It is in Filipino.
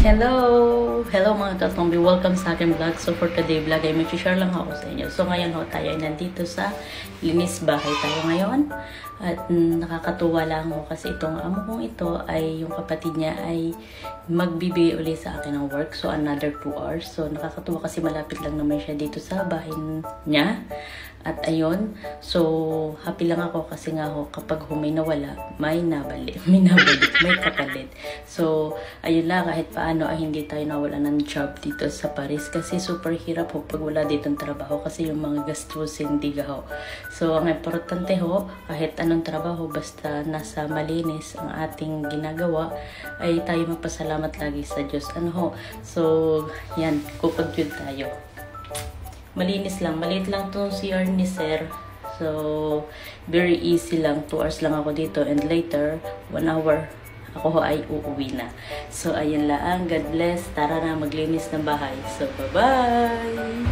Hello mga katombi, welcome sa aking vlog. So for today vlog ay may share lang ako sa inyo. So ngayon ho, tayo ay nandito sa linis bahay tayo ngayon. At nakakatuwa lang ho kasi itong amo kong ito ay yung kapatid niya ay magbibigay uli sa akin ng work. So another 2 hours. So nakakatuwa kasi malapit lang naman siya dito sa bahay niya. At ayun, so happy lang ako kasi nga ho, kapag may nawala, may nabalik, may kapalit. So ayun lang, kahit paano ay hindi tayo nawala ng job dito sa Paris kasi super hirap ho pag wala ditong trabaho kasi yung mga gastusin di ho. So ang importante ho, kahit anong trabaho basta nasa malinis ang ating ginagawa ay tayo magpasalamat lagi sa Diyos. Ano ho? So yan, kukod-yun tayo. Malinis lang, maliit lang itong CR ni Sir. So, very easy lang. 2 hours lang ako dito and later, 1 hour ako ay uuwi na. So, ayun lang. God bless. Tara na maglinis ng bahay. So, bye-bye!